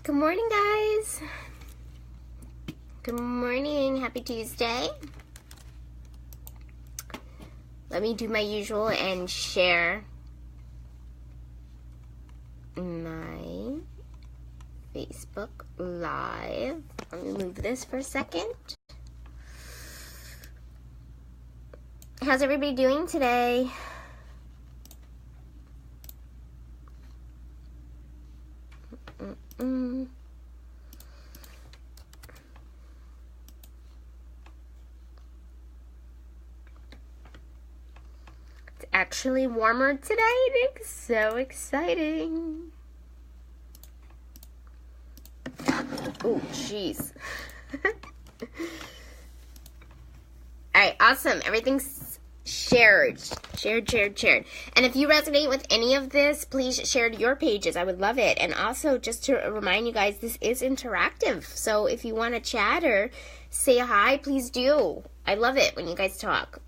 Good morning, guys. Good morning. Happy Tuesday. Let me do my usual and share my Facebook Live. Let me move this for a second. How's everybody doing today? It's actually warmer today. It's so exciting. Oh, jeez. Alright, awesome. Everything's shared. Shared. And if you resonate with any of this, please share to your pages. I would love it. And also, just to remind you guys, this is interactive. So if you want to chat or say hi, please do. I love it when you guys talk.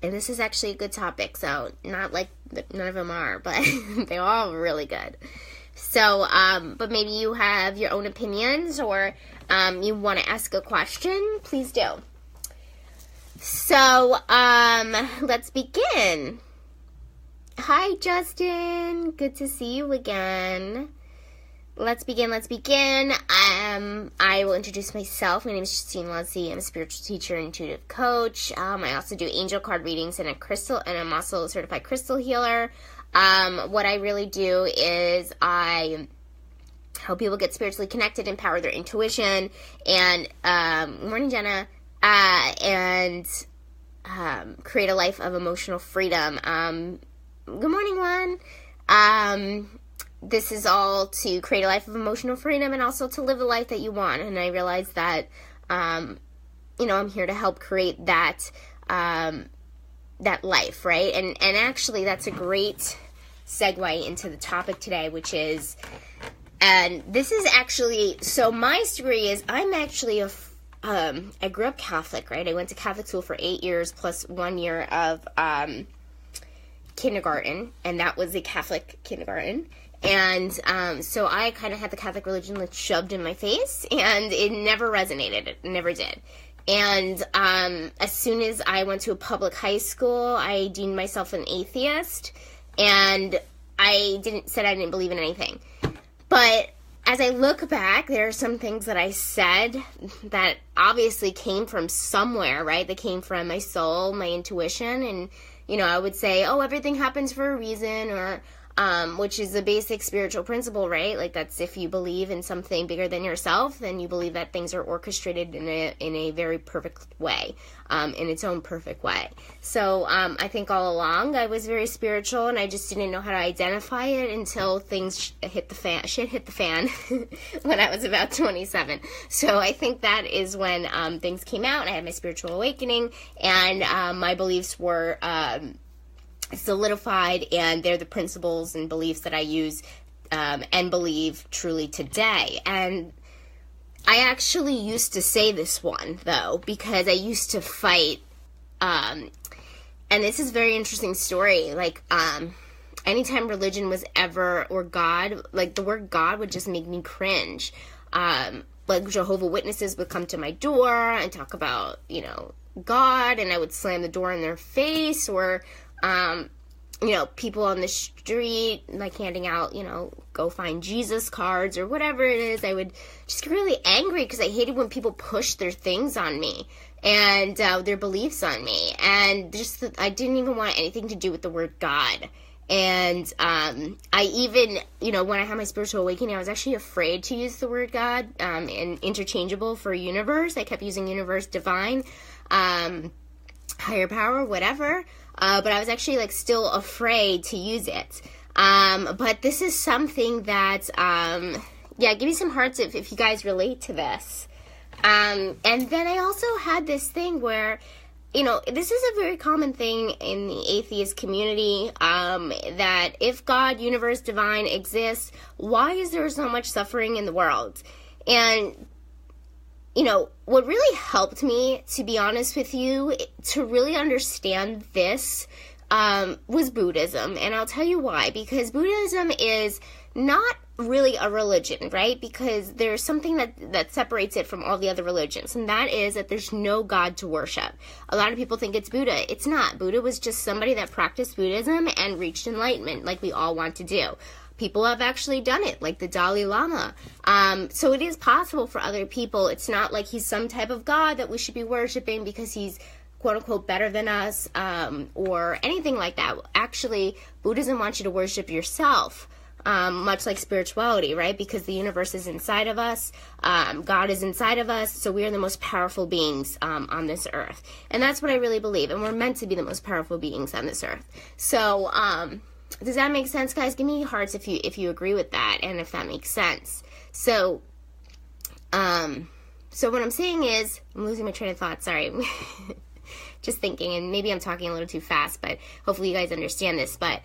And this is actually a good topic. So not like none of them are, but they're all really good. So, but maybe you have your own opinions or you want to ask a question, please do. So, let's begin. Hi, Justin. Good to see you again. Let's begin. I will introduce myself. My name is Justine Leslie. I'm a spiritual teacher and intuitive coach. I also do angel card readings and I'm also a certified crystal healer. What I really do is I help people get spiritually connected, empower their intuition, and, morning, Jenna, and create a life of emotional freedom. Good morning, Juan. This is all to create a life of emotional freedom and also to live the life that you want. And I realize that, I'm here to help create that life, right? And actually, that's a great segue into the topic today, which is, and this is actually, so my story is, I'm actually I grew up Catholic, right? I went to Catholic school for 8 years plus 1 year of kindergarten, and that was a Catholic kindergarten. And so I kind of had the Catholic religion like shoved in my face, and it never resonated. It never did. And as soon as I went to a public high school, I deemed myself an atheist, and I didn't believe in anything. But as I look back, there are some things that I said that obviously came from somewhere, right? They came from my soul, my intuition, and, I would say, oh, everything happens for a reason, or, which is a basic spiritual principle, right? Like, that's if you believe in something bigger than yourself, then you believe that things are orchestrated in a very perfect way, in its own perfect way. So, I think all along I was very spiritual, and I just didn't know how to identify it until things shit hit the fan, when I was about 27. So I think that is when, things came out, and I had my spiritual awakening, and, my beliefs were, solidified, and they're the principles and beliefs that I use and believe truly today. And I actually used to say this one, though, because I used to fight, and this is a very interesting story, like, anytime religion was ever, or God, like, the word God would just make me cringe. Like, Jehovah's Witnesses would come to my door and talk about, God, and I would slam the door in their face, or, people on the street, like, handing out, go find Jesus cards or whatever it is. I would just get really angry because I hated when people pushed their things on me and their beliefs on me. And just, I didn't even want anything to do with the word God. And I even, when I had my spiritual awakening, I was actually afraid to use the word God, and interchangeable for universe. I kept using universe, divine, higher power, whatever. But I was actually, like, still afraid to use it. But this is something that, give me some hearts if you guys relate to this. And then I also had this thing where, this is a very common thing in the atheist community, that if God, universe, divine exists, why is there so much suffering in the world? And, what really helped me, to be honest with you, to really understand this, was Buddhism. And I'll tell you why. Because Buddhism is not really a religion, right? Because there's something that separates it from all the other religions, and that is that there's no God to worship. A lot of people think it's Buddha. It's not. Buddha was just somebody that practiced Buddhism and reached enlightenment, like we all want to do. People have actually done it, like the Dalai Lama. So it is possible for other people. It's not like he's some type of God that we should be worshiping because he's quote-unquote better than us, or anything like that. Actually, Buddhism wants you to worship yourself, much like spirituality, right? Because the universe is inside of us, God is inside of us, so we are the most powerful beings on this earth. And that's what I really believe, and we're meant to be the most powerful beings on this earth. So, does that make sense, guys? Give me hearts if you agree with that, and if that makes sense. So what I'm saying is, I'm losing my train of thought, sorry. Just thinking, and maybe I'm talking a little too fast, but hopefully you guys understand this. But,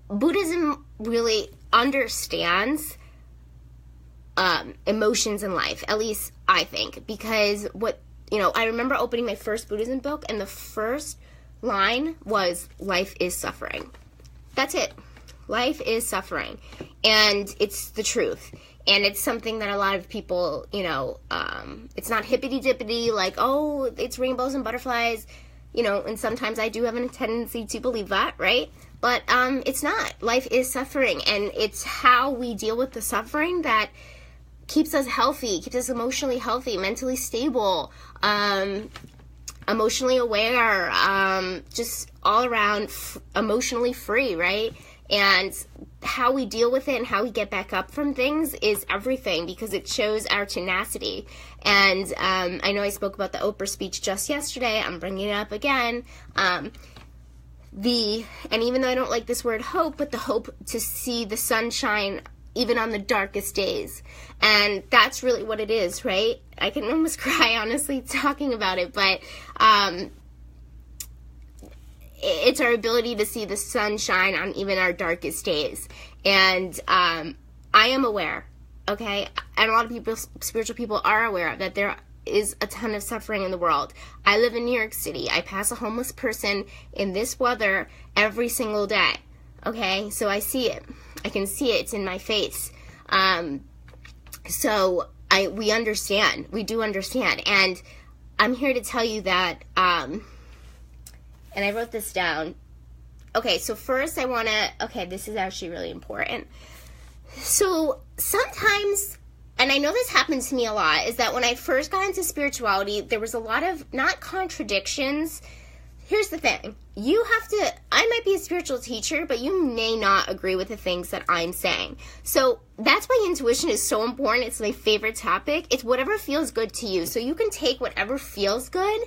Buddhism really understands emotions in life, at least I think, because I remember opening my first Buddhism book, and the first line was, life is suffering. That's it. Life is suffering. And it's the truth. And it's something that a lot of people, it's not hippity-dippity, like, oh, it's rainbows and butterflies, and sometimes I do have a tendency to believe that, right? But it's not. Life is suffering, and it's how we deal with the suffering that keeps us healthy, keeps us emotionally healthy, mentally stable, emotionally aware, just all around emotionally free, right? And how we deal with it and how we get back up from things is everything, because it shows our tenacity. And I know I spoke about the Oprah speech just yesterday. I'm bringing it up again. And even though I don't like this word hope, but the hope to see the sunshine even on the darkest days. And that's really what it is, right? I can almost cry, honestly, talking about it, but it's our ability to see the sunshine on even our darkest days. And I am aware, okay? And a lot of people, spiritual people, are aware that there is a ton of suffering in the world. I live in New York City. I pass a homeless person in this weather every single day, okay? So I see it. I can see it. It's in my face. We understand. We do understand. And I'm here to tell you that, and I wrote this down. Okay, so first this is actually really important. So sometimes, and I know this happens to me a lot, is that when I first got into spirituality, there was a lot of, not contradictions. Here's the thing. I might be a spiritual teacher, but you may not agree with the things that I'm saying. So that's why intuition is so important. It's my favorite topic. It's whatever feels good to you. So you can take whatever feels good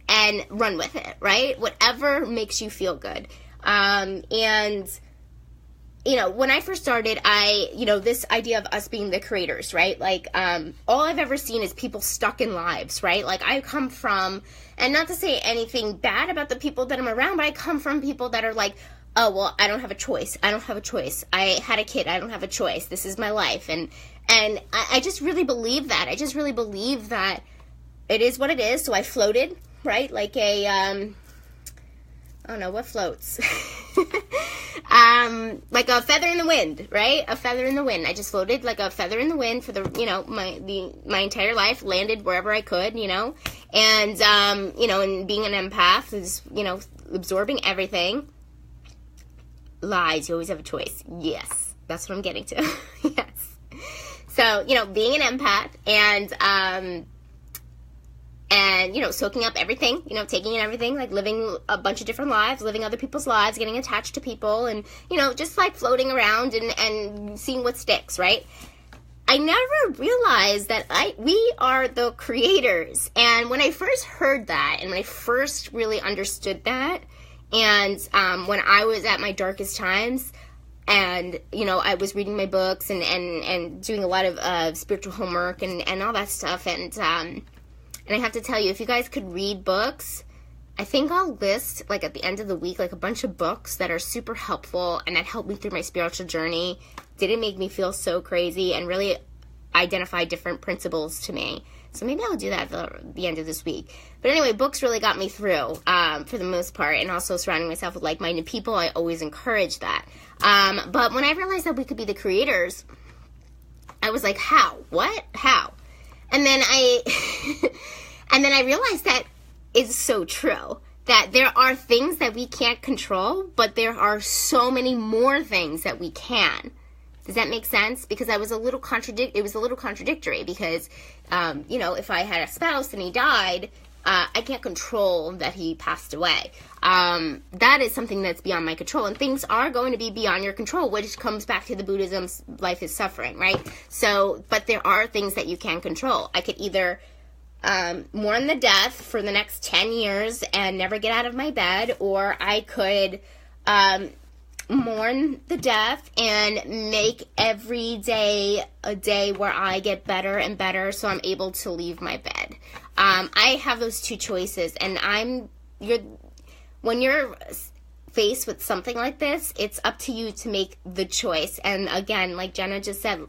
and run with it, right? Whatever makes you feel good. When I first started, this idea of us being the creators, right? Like, all I've ever seen is people stuck in lives, right? Like, I come from, and not to say anything bad about the people that I'm around, but I come from people that are like, oh, well, I don't have a choice. I don't have a choice. I had a kid. I don't have a choice. This is my life. And I just really believe that. I just really believe that it is what it is. So I floated, right? Like a, I don't know, what floats? Like a feather in the wind, right? A feather in the wind. I just floated like a feather in the wind for my entire life, landed wherever I could, and, and being an empath is, absorbing everything. Lies, you always have a choice. Yes, that's what I'm getting to. Yes. So, being an empath and soaking up everything, taking in everything, like living a bunch of different lives, living other people's lives, getting attached to people, and, just like floating around and seeing what sticks, right? I never realized that we are the creators. And when I first heard that, and when I first really understood that, and when I was at my darkest times, and, I was reading my books and doing a lot of spiritual homework and all that stuff, and I have to tell you, if you guys could read books, I think I'll list, like, at the end of the week, like, a bunch of books that are super helpful and that helped me through my spiritual journey, didn't make me feel so crazy, and really identify different principles to me. So maybe I'll do that at the end of this week. But anyway, books really got me through for the most part. And also surrounding myself with like-minded people, I always encourage that. But when I realized that we could be the creators, I was like, how? What? How? And then I realized that is so true. That there are things that we can't control, but there are so many more things that we can. Does that make sense? Because it was a little contradictory because, if I had a spouse and he died, I can't control that he passed away. That is something that's beyond my control, and things are going to be beyond your control, which comes back to the Buddhism's life is suffering, right? So, but there are things that you can control. I could either mourn the death for the next 10 years and never get out of my bed, or I could mourn the death and make every day a day where I get better and better so I'm able to leave my bed. I have those two choices, and when you're faced with something like this, it's up to you to make the choice. And again, like Jenna just said,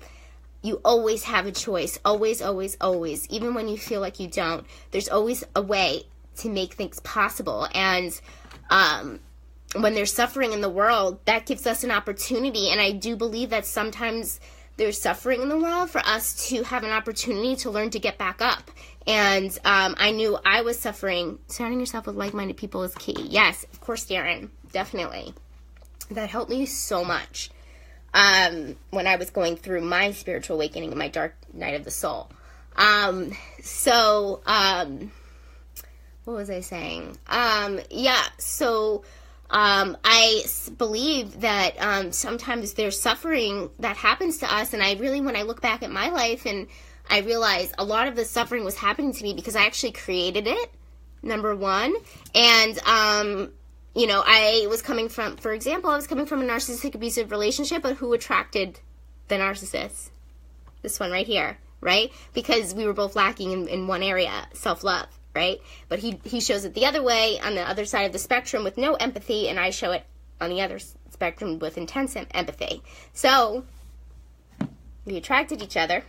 you always have a choice. Always, always, always. Even when you feel like you don't, there's always a way to make things possible. And when there's suffering in the world, that gives us an opportunity. And I do believe that sometimes there's suffering in the world for us to have an opportunity to learn to get back up. And I knew I was suffering. Surrounding yourself with like-minded people is key. Yes, of course, Darren. Definitely. That helped me so much when I was going through my spiritual awakening in my dark night of the soul. What was I saying? I believe that sometimes there's suffering that happens to us, and when I look back at my life, and I realize a lot of the suffering was happening to me because I actually created it, number one, and, I was coming from a narcissistic abusive relationship, but who attracted the narcissist? This one right here, right? Because we were both lacking in one area, self-love. Right? But he shows it the other way, on the other side of the spectrum with no empathy, and I show it on the other spectrum with intense empathy. So, we attracted each other.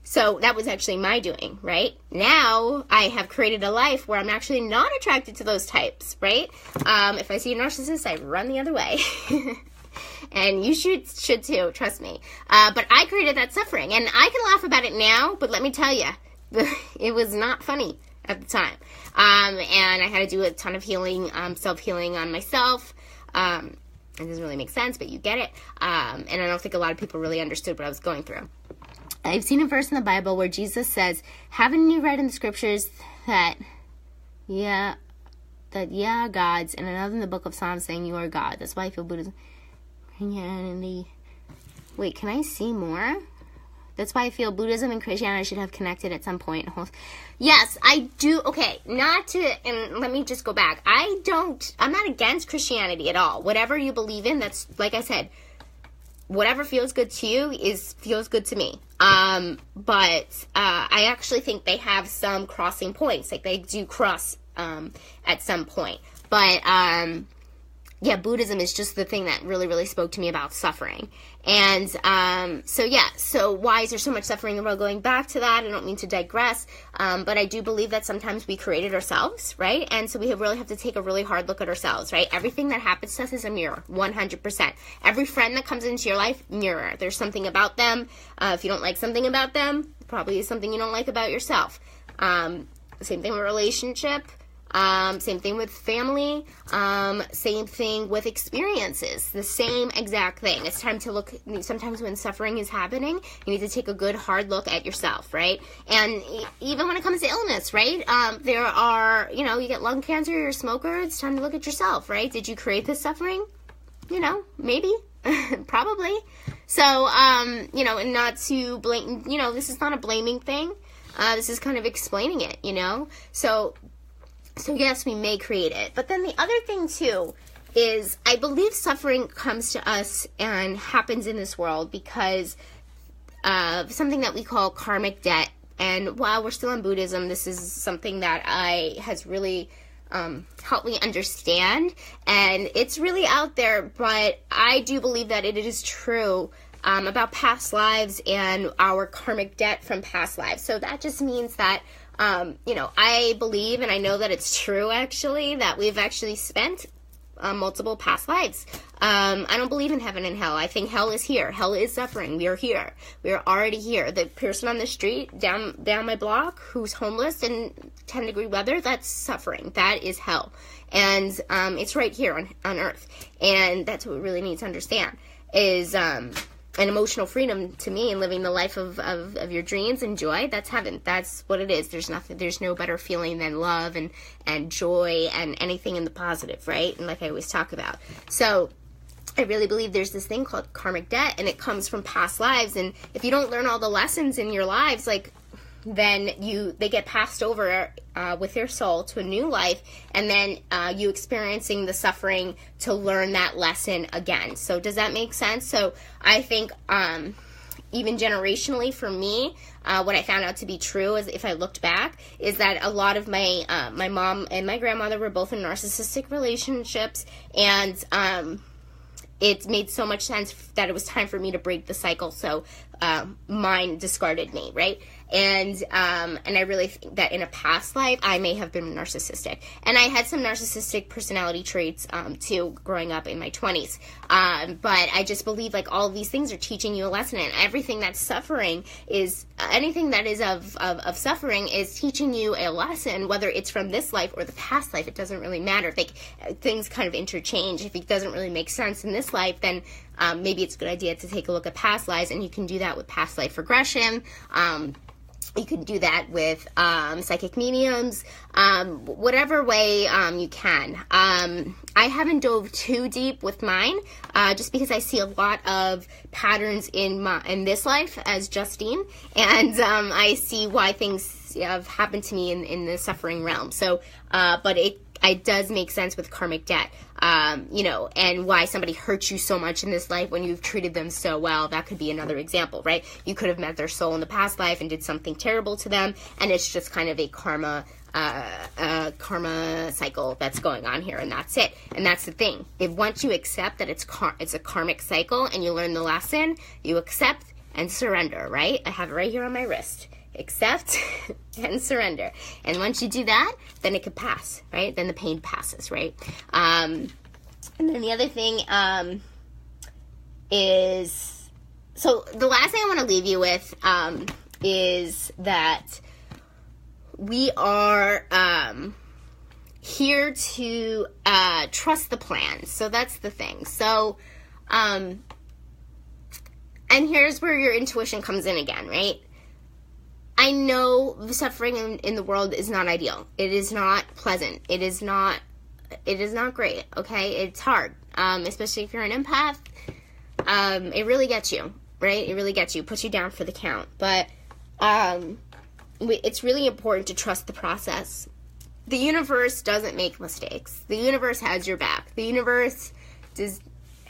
So, that was actually my doing, right? Now, I have created a life where I'm actually not attracted to those types, right? If I see a narcissist, I run the other way. And you should too, trust me. But I created that suffering, and I can laugh about it now, but let me tell you, it was not funny at the time. And I had to do a ton of healing, self-healing on myself. It doesn't really make sense, but you get it. And I don't think a lot of people really understood what I was going through. I've seen a verse in the Bible where Jesus says, haven't you read in the scriptures that God's, and another in the book of Psalms saying you are God. That's why I feel Buddhism. Wait, can I see more? That's why I feel Buddhism and Christianity should have connected at some point. Yes, I do. Okay, and let me just go back. I'm not against Christianity at all. Whatever you believe in, that's, like I said, whatever feels good to you feels good to me. But I actually think they have some crossing points. Like, they do cross at some point. But, Buddhism is just the thing that really, really spoke to me about suffering. And so why is there so much suffering in the world? Going back to that, I don't mean to digress, but I do believe that sometimes we create it ourselves, right? And so we really have to take a really hard look at ourselves, right? Everything that happens to us is a mirror, 100%. Every friend that comes into your life, mirror. There's something about them. If you don't like something about them, probably is something you don't like about yourself. Same thing with relationship. Same thing with family, same thing with experiences, the same exact thing. It's time to look, sometimes when suffering is happening, you need to take a good hard look at yourself, right? And even when it comes to illness, right? There are, you get lung cancer, you're a smoker, it's time to look at yourself, right? Did you create this suffering? Maybe, probably. So, and not to blame, this is not a blaming thing. This is kind of explaining it, So yes, we may create it. But then the other thing, too, is I believe suffering comes to us and happens in this world because of something that we call karmic debt. And while we're still in Buddhism, this is something that has really helped me understand. And it's really out there, but I do believe that it is true about past lives and our karmic debt from past lives. So that just means that, I believe, and I know that it's true actually, that we've actually spent multiple past lives. I don't believe in heaven and hell. I think hell is here. Hell is suffering. We are here. We are already here. The person on the street down my block who's homeless in 10-degree weather, that's suffering. That is hell. And it's right here on earth. And that's what we really need to understand is an emotional freedom to me, and living the life of your dreams and joy. That's heaven. That's what it is. There's no better feeling than love and joy and anything in the positive, right? And like I always talk about. So I really believe there's this thing called karmic debt, and it comes from past lives. And if you don't learn all the lessons in your lives, then they get passed over with your soul to a new life, and then you experiencing the suffering to learn that lesson again. So does that make sense? So I think even generationally for me, what I found out to be true is, if I looked back, is that a lot of my mom and my grandmother were both in narcissistic relationships, and it made so much sense that it was time for me to break the cycle. So mine discarded me, right? And I really think that in a past life, I may have been narcissistic. And I had some narcissistic personality traits, too, growing up in my 20s. But I just believe, all of these things are teaching you a lesson. And everything that's suffering anything that is of suffering is teaching you a lesson, whether it's from this life or the past life. It doesn't really matter. Things kind of interchange. If it doesn't really make sense in this life, then maybe it's a good idea to take a look at past lives, and you can do that with past life regression. You can do that with psychic mediums, whatever way you can. I haven't dove too deep with mine, just because I see a lot of patterns in this life as Justine, and I see why things have happened to me in the suffering realm. So, but it does make sense with karmic debt, and why somebody hurts you so much in this life when you've treated them so well. That could be another example, right? You could have met their soul in the past life and did something terrible to them, and it's just kind of a karma cycle that's going on here, and that's it. And that's the thing. If once you accept that it's a karmic cycle and you learn the lesson, you accept and surrender, right? I have it right here on my wrist. Accept and surrender. And once you do that, then it could pass, right? Then the pain passes, right? And then the other thing is, so the last thing I want to leave you with is that we are here to trust the plan. So that's the thing. So, and here's where your intuition comes in again, right? I know the suffering in the world is not ideal. It is not pleasant. It is not great, okay? It's hard, especially if you're an empath. It really gets you, right? It really gets you, puts you down for the count. But it's really important to trust the process. The universe doesn't make mistakes. The universe has your back. The universe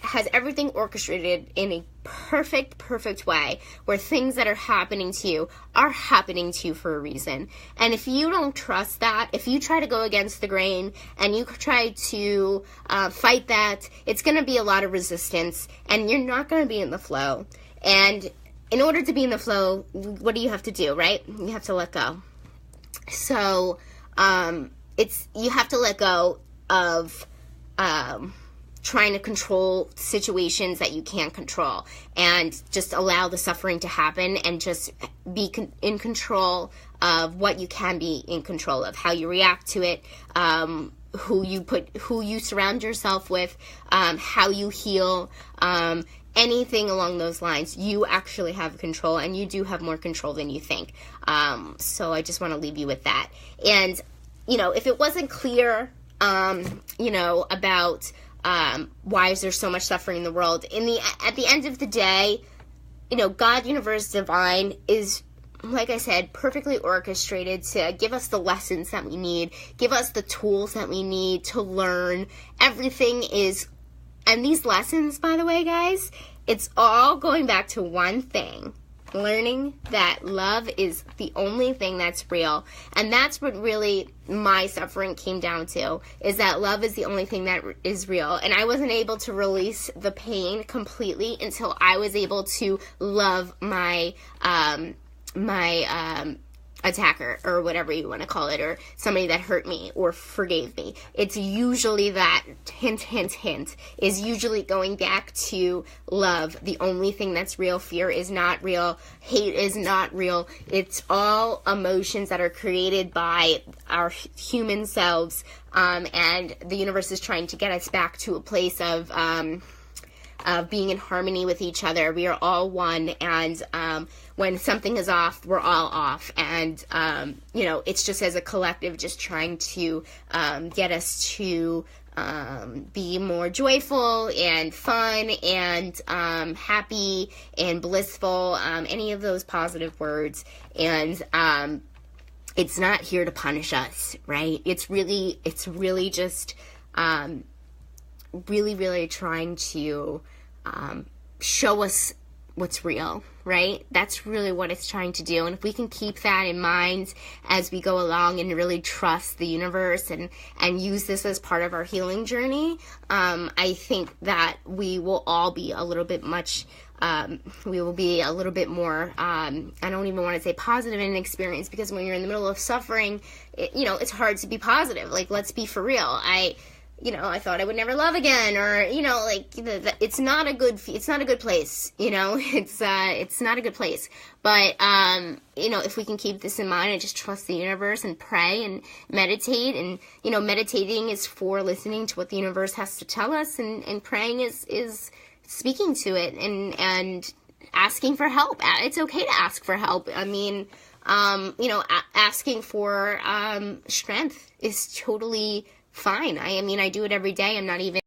has everything orchestrated in a perfect way, where things that are happening to you are happening to you for a reason. And if you don't trust that, if you try to go against the grain and you try to fight that, it's going to be a lot of resistance, and you're not going to be in the flow. And in order to be in the flow, what do you have to do, right? You have to let go. So you have to let go of trying to control situations that you can't control, and just allow the suffering to happen, and just be in control of what you can be in control of, how you react to it, who you surround yourself with, how you heal, anything along those lines. You actually have control, and you do have more control than you think. So I just want to leave you with that. And, if it wasn't clear, about why is there so much suffering in the world, at the end of the day, God, universe, divine is, like I said, perfectly orchestrated to give us the lessons that we need, give us the tools that we need to learn. Everything is, and these lessons, by the way, guys, it's all going back to one thing: learning that love is the only thing that's real. And that's what really my suffering came down to, is that love is the only thing that is real. And I wasn't able to release the pain completely until I was able to love my attacker, or whatever you want to call it, or somebody that hurt me or forgave me. It's usually that hint is usually going back to love, the only thing that's real. Fear is not real. Hate is not real. It's all emotions that are created by our human selves, and the universe is trying to get us back to a place of being in harmony with each other. We are all one, and when something is off, we're all off. And, it's just as a collective just trying to get us to be more joyful and fun and happy and blissful, any of those positive words. And it's not here to punish us, right? It's really just really trying to show us what's real, right? That's really what it's trying to do. And if we can keep that in mind as we go along and really trust the universe and use this as part of our healing journey, I think that we will all be a little bit more, I don't even want to say positive in an experience, because when you're in the middle of suffering, it's hard to be positive. Like, let's be for real. I thought I would never love again, or, it's not a good place, it's not a good place. But, if we can keep this in mind and just trust the universe and pray and meditate, and, meditating is for listening to what the universe has to tell us, and praying is speaking to it and asking for help. It's okay to ask for help. I mean, asking for strength is totally fine. I do it every day. I'm not even...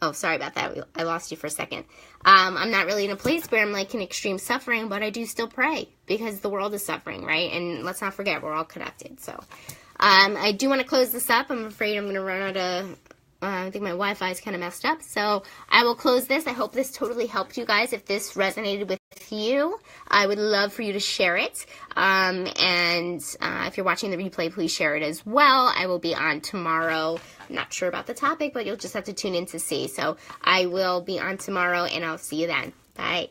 Oh, sorry about that. I lost you for a second. I'm not really in a place where I'm like in extreme suffering, but I do still pray because the world is suffering, right? And let's not forget, we're all connected. So I do want to close this up. I'm afraid I'm going to run out of... I think my Wi-Fi is kind of messed up, so I will close this. I hope this totally helped you guys. If this resonated with you, I would love for you to share it. And if you're watching the replay, please share it as well. I will be on tomorrow. I'm not sure about the topic, but you'll just have to tune in to see. So I will be on tomorrow, and I'll see you then. Bye.